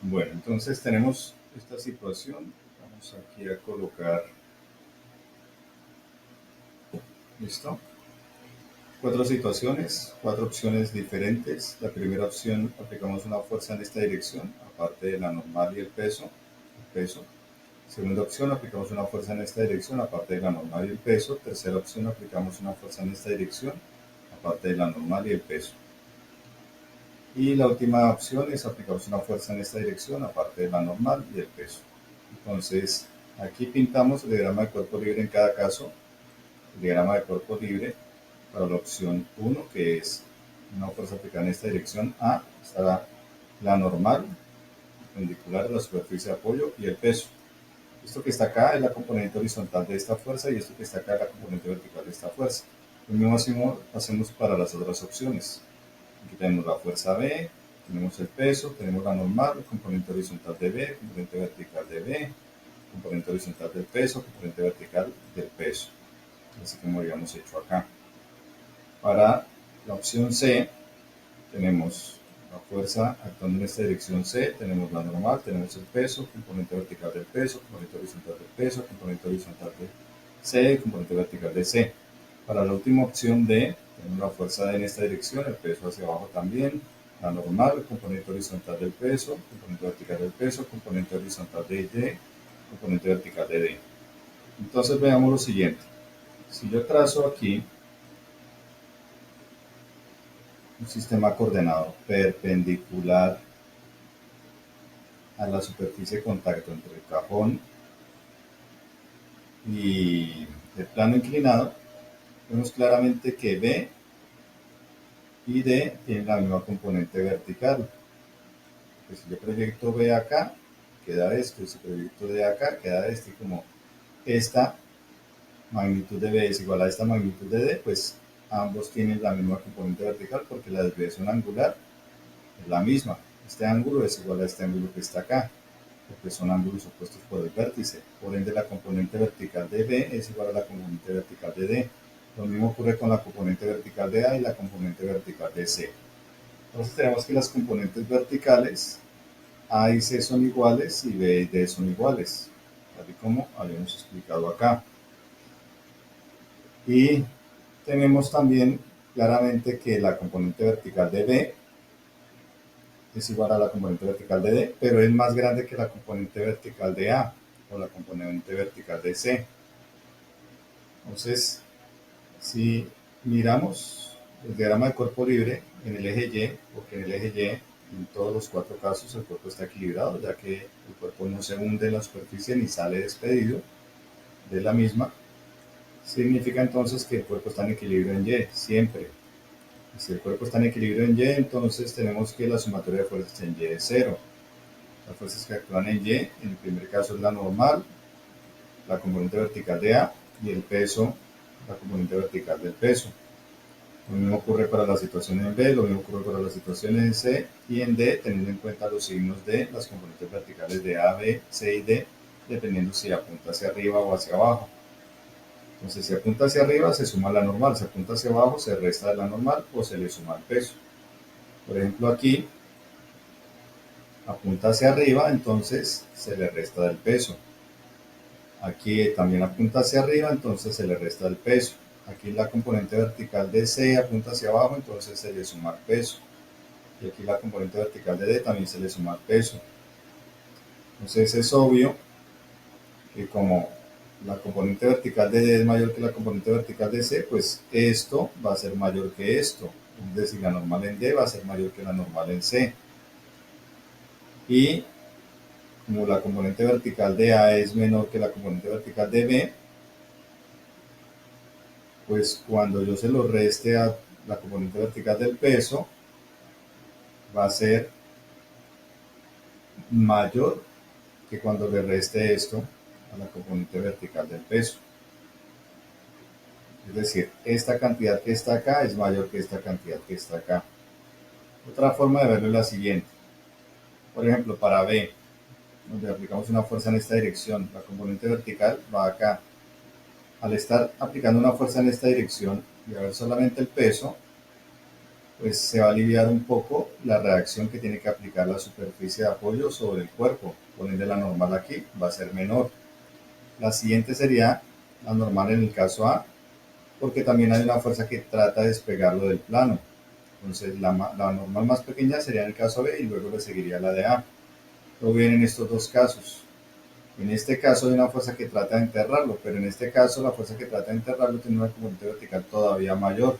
Bueno, entonces tenemos esta situación. Vamos aquí a colocar, listo, cuatro situaciones, cuatro opciones diferentes. La primera opción, aplicamos una fuerza en esta dirección, aparte de la normal y el peso. Segunda opción, aplicamos una fuerza en esta dirección, aparte de la normal y el peso. Tercera opción, aplicamos una fuerza en esta dirección, aparte de la normal y el peso. Y la última opción es aplicamos una fuerza en esta dirección, aparte de la normal y el peso. Entonces, aquí pintamos el diagrama de cuerpo libre en cada caso. El diagrama de cuerpo libre para la opción 1, que es una fuerza aplicada en esta dirección A, está la normal, perpendicular a la superficie de apoyo y el peso. Esto que está acá es la componente horizontal de esta fuerza y esto que está acá es la componente vertical de esta fuerza. Lo mismo hacemos para las otras opciones. Aquí tenemos la fuerza B, tenemos el peso, tenemos la normal, componente horizontal de B, componente vertical de B, componente horizontal del peso, componente vertical del peso. Así como habíamos hecho acá. Para la opción C, tenemos la fuerza actuando en esta dirección C, tenemos la normal, tenemos el peso, componente vertical del peso, componente horizontal del peso, componente horizontal de C, componente vertical de C. Para la última opción D, tenemos la fuerza D en esta dirección, el peso hacia abajo también, la normal, componente horizontal del peso, componente vertical del peso, componente horizontal de D, componente vertical de D. Entonces veamos lo siguiente. Si yo trazo aquí un sistema coordenado perpendicular a la superficie de contacto entre el cajón y el plano inclinado, vemos claramente que B y D tienen la misma componente vertical. Pues si yo proyecto B acá, queda esto, y si proyecto D acá, queda esto, y como esta magnitud de B es igual a esta magnitud de D, pues ambos tienen la misma componente vertical porque la desviación angular es la misma. Este ángulo es igual a este ángulo que está acá, porque son ángulos opuestos por el vértice. Por ende, la componente vertical de B es igual a la componente vertical de D. Lo mismo ocurre con la componente vertical de A y la componente vertical de C. Entonces tenemos que las componentes verticales A y C son iguales y B y D son iguales, tal y como habíamos explicado acá. Y tenemos también claramente que la componente vertical de B es igual a la componente vertical de D, pero es más grande que la componente vertical de A o la componente vertical de C. Entonces, si miramos el diagrama de cuerpo libre en el eje Y, porque en el eje Y, en todos los cuatro casos, el cuerpo está equilibrado, ya que el cuerpo no se hunde en la superficie ni sale despedido de la misma, significa entonces que el cuerpo está en equilibrio en Y, siempre. Y si el cuerpo está en equilibrio en Y, entonces tenemos que la sumatoria de fuerzas en Y es cero. Las fuerzas que actúan en Y, en el primer caso es la normal, la componente vertical de A, y el peso, la componente vertical del peso. Lo mismo ocurre para la situación en B, lo mismo ocurre para la situación en C y en D, teniendo en cuenta los signos de las componentes verticales de A, B, C y D, dependiendo si apunta hacia arriba o hacia abajo. Entonces, si apunta hacia arriba, se suma la normal, si apunta hacia abajo, se resta de la normal o se le suma el peso. Por ejemplo, aquí apunta hacia arriba, entonces se le resta del peso. Aquí también apunta hacia arriba, entonces se le resta el peso. Aquí la componente vertical de C apunta hacia abajo, entonces se le suma el peso. Y aquí la componente vertical de D también se le suma el peso. Entonces es obvio que como la componente vertical de D es mayor que la componente vertical de C, pues esto va a ser mayor que esto. Es decir, la normal en D va a ser mayor que la normal en C. Y como la componente vertical de A es menor que la componente vertical de B, pues cuando yo se lo reste a la componente vertical del peso, va a ser mayor que cuando le reste esto a la componente vertical del peso. Es decir, esta cantidad que está acá es mayor que esta cantidad que está acá. Otra forma de verlo es la siguiente. Por ejemplo, para B, donde aplicamos una fuerza en esta dirección, la componente vertical va acá. Al estar aplicando una fuerza en esta dirección y a ver solamente el peso, pues se va a aliviar un poco la reacción que tiene que aplicar la superficie de apoyo sobre el cuerpo. Por ende, la normal aquí va a ser menor. La siguiente sería la normal en el caso A, porque también hay una fuerza que trata de despegarlo del plano. Entonces, la normal más pequeña sería en el caso B y luego le seguiría la de A. Todo bien en estos dos casos. En este caso hay una fuerza que trata de enterrarlo, pero en este caso la fuerza que trata de enterrarlo tiene una componente vertical todavía mayor.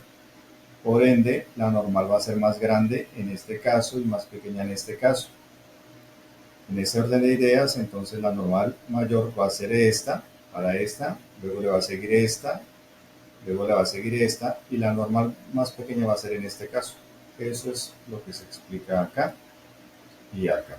Por ende, la normal va a ser más grande en este caso y más pequeña en este caso. En ese orden de ideas, entonces la normal mayor va a ser esta, para esta, luego le va a seguir esta, luego le va a seguir esta, y la normal más pequeña va a ser en este caso. Eso es lo que se explica acá y acá.